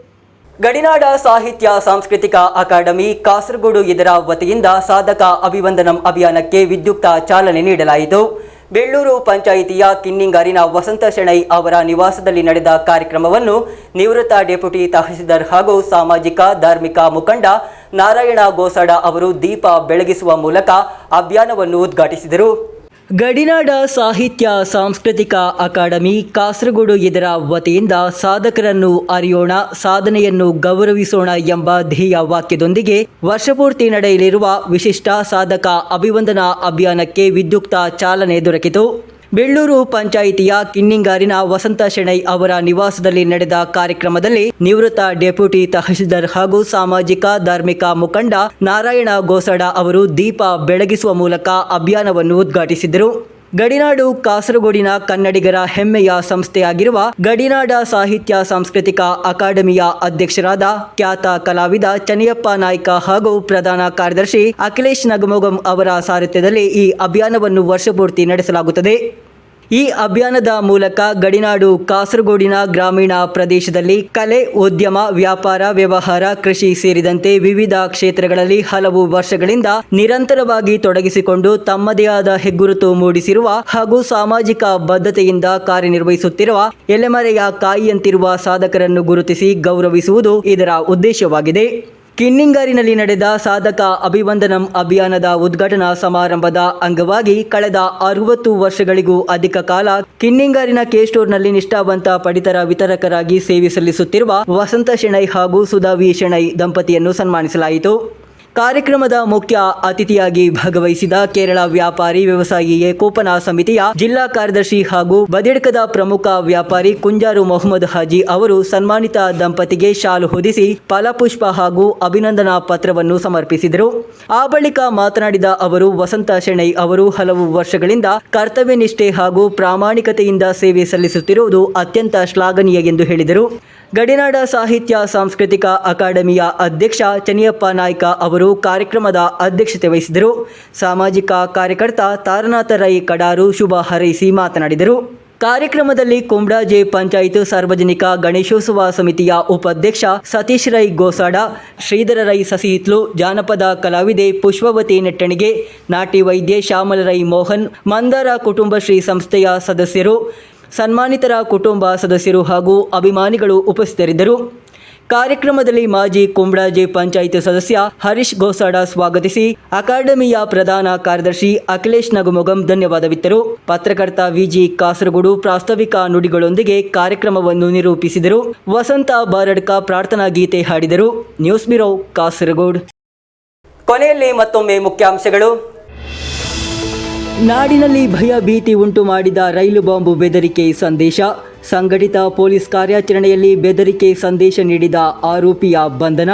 ಗಡಿನಾಡ ಸಾಹಿತ್ಯ ಸಾಂಸ್ಕೃತಿಕ ಅಕಾಡೆಮಿ ಕಾಸರಗೋಡು ಇದರ ವತಿಯಿಂದ ಸಾಧಕ ಅಭಿವಂದನಂ ಅಭಿಯಾನಕ್ಕೆ ವಿದ್ಯುಕ್ತ ಚಾಲನೆ ನೀಡಲಾಯಿತು. ಬೆಳ್ಳೂರು ಪಂಚಾಯಿತಿಯ ಕಿನ್ನಿಂಗಾರಿನ ವಸಂತ ಶೆಣೈ ಅವರ ನಿವಾಸದಲ್ಲಿ ನಡೆದ ಕಾರ್ಯಕ್ರಮವನ್ನು ನಿವೃತ್ತ ಡೆಪ್ಯೂಟಿ ತಹಸೀಲ್ದಾರ್ ಹಾಗೂ ಸಾಮಾಜಿಕ ಧಾರ್ಮಿಕ ಮುಖಂಡ ನಾರಾಯಣ ಗೋಸಾಡ ಅವರು ದೀಪ ಬೆಳಗಿಸುವ ಮೂಲಕ ಅಭಿಯಾನವನ್ನು ಉದ್ಘಾಟಿಸಿದರು. ಗಡಿನಾಡ ಸಾಹಿತ್ಯ ಸಾಂಸ್ಕೃತಿಕ ಅಕಾಡೆಮಿ ಕಾಸರಗೋಡು ಇದರ ವತಿಯಿಂದ ಸಾಧಕರನ್ನು ಅರಿಯೋಣ, ಸಾಧನೆಯನ್ನು ಗೌರವಿಸೋಣ ಎಂಬ ಧ್ಯೇಯ ವಾಕ್ಯದೊಂದಿಗೆ ವರ್ಷಪೂರ್ತಿ ನಡೆಯಲಿರುವ ವಿಶಿಷ್ಟ ಸಾಧಕ ಅಭಿವಂದನಾ ಅಭಿಯಾನಕ್ಕೆ ವಿದ್ಯುಕ್ತ ಚಾಲನೆ ದೊರಕಿತು. ಬೆಳ್ಳೂರು ಪಂಚಾಯಿತಿಯ ಕಿನ್ನಿಂಗಾರಿನ ವಸಂತ ಶೆಣೈ ಅವರ ನಿವಾಸದಲ್ಲಿ ನಡೆದ ಕಾರ್ಯಕ್ರಮದಲ್ಲಿ ನಿವೃತ್ತ ಡೆಪ್ಯೂಟಿ ತಹಸೀಲ್ದಾರ್ ಹಾಗೂ ಸಾಮಾಜಿಕ ಧಾರ್ಮಿಕ ಮುಖಂಡ ನಾರಾಯಣ ಗೋಸಾಡ ಅವರು ದೀಪ ಬೆಳಗಿಸುವ ಮೂಲಕ ಅಭಿಯಾನವನ್ನು ಉದ್ಘಾಟಿಸಿದರು. ಗಡಿನಾಡು ಕಾಸರಗೋಡಿನ ಕನ್ನಡಿಗರ ಹೆಮ್ಮೆಯ ಸಂಸ್ಥೆಯಾಗಿರುವ ಗಡಿನಾಡ ಸಾಹಿತ್ಯ ಸಾಂಸ್ಕೃತಿಕ ಅಕಾಡೆಮಿಯ ಅಧ್ಯಕ್ಷರಾದ ಖ್ಯಾತ ಕಲಾವಿದ ಚನಿಯಪ್ಪ ನಾಯ್ಕ ಹಾಗೂ ಪ್ರಧಾನ ಕಾರ್ಯದರ್ಶಿ ಅಖಿಲೇಶ್ ನಗಮೋಗಂ ಅವರ ಸಾರಥ್ಯದಲ್ಲಿ ಈ ಅಭಿಯಾನವನ್ನು ವರ್ಷಪೂರ್ತಿ ನಡೆಸಲಾಗುತ್ತದೆ. ಈ ಅಭಿಯಾನದ ಮೂಲಕ ಗಡಿನಾಡು ಕಾಸರಗೋಡಿನ ಗ್ರಾಮೀಣ ಪ್ರದೇಶದಲ್ಲಿ ಕಲೆ, ಉದ್ಯಮ, ವ್ಯಾಪಾರ, ವ್ಯವಹಾರ, ಕೃಷಿ ಸೇರಿದಂತೆ ವಿವಿಧ ಕ್ಷೇತ್ರಗಳಲ್ಲಿ ಹಲವು ವರ್ಷಗಳಿಂದ ನಿರಂತರವಾಗಿ ತೊಡಗಿಸಿಕೊಂಡು ತಮ್ಮದೇ ಆದ ಹೆಗ್ಗುರುತು ಮೂಡಿಸಿರುವ ಹಾಗೂ ಸಾಮಾಜಿಕ ಬದ್ಧತೆಯಿಂದ ಕಾರ್ಯನಿರ್ವಹಿಸುತ್ತಿರುವ ಎಲೆಮರೆಯ ಕಾಯಿಯಂತಿರುವ ಸಾಧಕರನ್ನು ಗುರುತಿಸಿ ಗೌರವಿಸುವುದು ಇದರ ಉದ್ದೇಶವಾಗಿದೆ. ಕಿನ್ನಿಂಗಾರಿನಲ್ಲಿ ನಡೆದ ಸಾಧಕ ಅಭಿವಂದನಂ ಅಭಿಯಾನದ ಉದ್ಘಾಟನಾ ಸಮಾರಂಭದ ಅಂಗವಾಗಿ ಕಳೆದ 60 ವರ್ಷಗಳಿಗೂ ಅಧಿಕ ಕಾಲ ಕಿನ್ನಿಂಗಾರಿನ ಕೆ-ಸ್ಟೋರ್ನಲ್ಲಿ ನಿಷ್ಠಾವಂತ ಪಡಿತರ ವಿತರಕರಾಗಿ ಸೇವೆ ಸಲ್ಲಿಸುತ್ತಿರುವ ವಸಂತ ಶೆಣೈ ಹಾಗೂ ಸುಧಾವಿ ಶೆಣೈ ದಂಪತಿಯನ್ನು ಸನ್ಮಾನಿಸಲಾಯಿತು. ಕಾರ್ಯಕ್ರಮದ ಮುಖ್ಯ ಅತಿಥಿಯಾಗಿ ಭಾಗವಹಿಸಿದ ಕೇರಳ ವ್ಯಾಪಾರಿ ವ್ಯವಸಾಯಿ ಏಕೋಪನಾ ಸಮಿತಿಯ ಜಿಲ್ಲಾ ಕಾರ್ಯದರ್ಶಿ ಹಾಗೂ ಬದಿಡ್ಕದ ಪ್ರಮುಖ ವ್ಯಾಪಾರಿ ಕುಂಜಾರು ಮೊಹಮ್ಮದ್ ಹಾಜಿ ಅವರು ಸನ್ಮಾನಿತ ದಂಪತಿಗೆ ಶಾಲು ಹೊದಿಸಿ ಫಲಪುಷ್ಪ ಹಾಗೂ ಅಭಿನಂದನಾ ಪತ್ರವನ್ನು ಸಮರ್ಪಿಸಿದರು. ಆ ಬಳಿಕ ಮಾತನಾಡಿದ ಅವರು, ವಸಂತ ಶೆಣೈ ಅವರು ಹಲವು ವರ್ಷಗಳಿಂದ ಕರ್ತವ್ಯ ನಿಷ್ಠೆ ಹಾಗೂ ಪ್ರಾಮಾಣಿಕತೆಯಿಂದ ಸೇವೆ ಸಲ್ಲಿಸುತ್ತಿರುವುದು ಅತ್ಯಂತ ಶ್ಲಾಘನೀಯ ಎಂದು ಹೇಳಿದರು. ಗಡಿನಾಡ ಸಾಹಿತ್ಯ ಸಾಂಸ್ಕೃತಿಕ ಅಕಾಡೆಮಿಯ ಅಧ್ಯಕ್ಷ ಚನಿಯಪ್ಪ ನಾಯ್ಕ ಅವರು ಕಾರ್ಯಕ್ರಮದ ಅಧ್ಯಕ್ಷತೆ ವಹಿಸಿದರು. ಸಾಮಾಜಿಕ ಕಾರ್ಯಕರ್ತ ತಾರನಾಥ ರೈ ಕಡಾರು ಶುಭ ಹಾರೈಸಿ ಮಾತನಾಡಿದರು. ಕಾರ್ಯಕ್ರಮದಲ್ಲಿ ಕುಂಬ್ಡಾಜೆ ಪಂಚಾಯತ್ ಸಾರ್ವಜನಿಕ ಗಣೇಶೋತ್ಸವ ಸಮಿತಿಯ ಉಪಾಧ್ಯಕ್ಷ ಸತೀಶ್ ರೈ ಗೋಸಾಡ, ಶ್ರೀಧರ ರೈ ಸಸಿಹಿತ್ಲು, ಜಾನಪದ ಕಲಾವಿದೆ ಪುಷ್ಪವತಿ ನೆಟ್ಟಣಿಗೆ, ನಾಟಿ ವೈದ್ಯೆ ಶ್ಯಾಮಲ ರೈ ಮೋಹನ್, ಮಂದಾರ ಕುಟುಂಬಶ್ರೀ ಸಂಸ್ಥೆಯ ಸದಸ್ಯರು, ಸನ್ಮಾನಿತರ ಕುಟುಂಬ ಸದಸ್ಯರು ಹಾಗೂ ಅಭಿಮಾನಿಗಳು ಉಪಸ್ಥಿತರಿದ್ದರು. ಕಾರ್ಯಕ್ರಮದಲ್ಲಿ ಮಾಜಿ ಕುಂಬ್ಡಾಜೆ ಪಂಚಾಯತ್ ಸದಸ್ಯ ಹರೀಶ್ ಗೋಸಾಡ ಸ್ವಾಗತಿಸಿ ಅಕಾಡೆಮಿಯ ಪ್ರಧಾನ ಕಾರ್ಯದರ್ಶಿ ಅಖಿಲೇಶ್ ನಗುಮೊಗಂ ಧನ್ಯವಾದವಿತ್ತರು. ಪತ್ರಕರ್ತ ವಿಜಿ ಕಾಸರಗೋಡು ಪ್ರಾಸ್ತಾವಿಕ ನುಡಿಗಳೊಂದಿಗೆ ಕಾರ್ಯಕ್ರಮವನ್ನು ನಿರೂಪಿಸಿದರು. ವಸಂತ ಬಾರಡ್ಕ ಪ್ರಾರ್ಥನಾ ಗೀತೆ ಹಾಡಿದರು. News bureau, Kasaragod. ಕೊನೆಯಲ್ಲಿ ಮತ್ತೊಮ್ಮೆ ಮುಖ್ಯಾಂಶಗಳು. ನಾಡಿನಲ್ಲಿ ಭಯ ಭೀತಿ ಉಂಟು ಮಾಡಿದ ರೈಲು ಬಾಂಬ್ ಬೆದರಿಕೆ ಸಂದೇಶ. ಸಂಘಟಿತ ಪೊಲೀಸ್ ಕಾರ್ಯಾಚರಣೆಯಲ್ಲಿ ಬೆದರಿಕೆ ಸಂದೇಶ ನೀಡಿದ ಆರೋಪಿಯ ಬಂಧನ.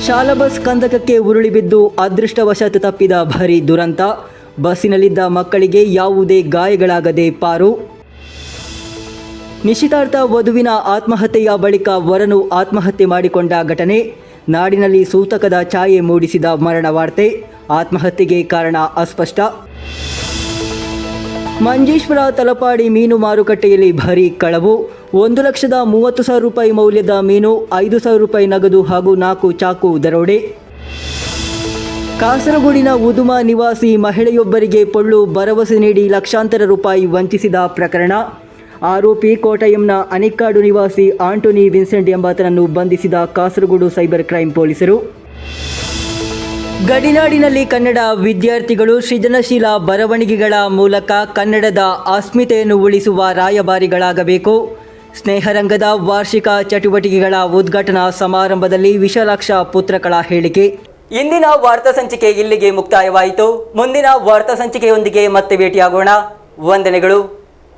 ಶಾಲಾ ಬಸ್ ಕಂದಕಕ್ಕೆ ಉರುಳಿ ಬಿದ್ದು ಅದೃಷ್ಟವಶಾತ್ ತಪ್ಪಿದ ಭಾರೀ ದುರಂತ. ಬಸ್ಸಿನಲ್ಲಿದ್ದ ಮಕ್ಕಳಿಗೆ ಯಾವುದೇ ಗಾಯಗಳಾಗದೆ ಪಾರು. ನಿಶ್ಚಿತಾರ್ಥ ವಧುವಿನ ಆತ್ಮಹತ್ಯೆಯ ಬಳಿಕ ವರನು ಆತ್ಮಹತ್ಯೆ ಮಾಡಿಕೊಂಡ ಘಟನೆ. ನಾಡಿನಲ್ಲಿ ಸೂತಕದ ಛಾಯೆ ಮೂಡಿಸಿದ ಮರಣ ವಾರ್ತೆ. ಆತ್ಮಹತ್ಯೆಗೆ ಕಾರಣ ಅಸ್ಪಷ್ಟ. ಮಂಜೇಶ್ವರ ತಲಪಾಡಿ ಮೀನು ಮಾರುಕಟ್ಟೆಯಲ್ಲಿ ಭಾರೀ ಕಳವು. 1,30,000 ರೂಪಾಯಿ ಮೌಲ್ಯದ ಮೀನು, 5,000 ರೂಪಾಯಿ ನಗದು ಹಾಗೂ 4 ಚಾಕು ದರೋಡೆ. ಕಾಸರಗೋಡಿನ ಉದುಮ ನಿವಾಸಿ ಮಹಿಳೆಯೊಬ್ಬರಿಗೆ ಪೊಳ್ಳು ಭರವಸೆ ನೀಡಿ ಲಕ್ಷಾಂತರ ರೂಪಾಯಿ ವಂಚಿಸಿದ ಪ್ರಕರಣ. ಆರೋಪಿ ಕೋಟಯಂನ ಅನಿಕ್ಕಾಡು ನಿವಾಸಿ ಆಂಟೋನಿ ವಿನ್ಸೆಂಟ್ ಎಂಬಾತನನ್ನು ಬಂಧಿಸಿದ ಕಾಸರಗೋಡು ಸೈಬರ್ ಕ್ರೈಂ ಪೊಲೀಸರು. ಗಡಿನಾಡಿನಲ್ಲಿ ಕನ್ನಡ ವಿದ್ಯಾರ್ಥಿಗಳು ಸೃಜನಶೀಲ ಬರವಣಿಗೆಗಳ ಮೂಲಕ ಕನ್ನಡದ ಅಸ್ಮಿತೆಯನ್ನು ಉಳಿಸುವ ರಾಯಭಾರಿಗಳಾಗಬೇಕು. ಸ್ನೇಹರಂಗದ ವಾರ್ಷಿಕ ಚಟುವಟಿಕೆಗಳ ಉದ್ಘಾಟನಾ ಸಮಾರಂಭದಲ್ಲಿ ವಿಶಾಲಾಕ್ಷ ಪುತ್ರಕಳ ಹೇಳಿಕೆ. ಇಂದಿನ ವಾರ್ತಾ ಸಂಚಿಕೆ ಇಲ್ಲಿಗೆ ಮುಕ್ತಾಯವಾಯಿತು. ಮುಂದಿನ ವಾರ್ತಾ ಸಂಚಿಕೆಯೊಂದಿಗೆ ಮತ್ತೆ ಭೇಟಿಯಾಗೋಣ. ವಂದನೆಗಳು.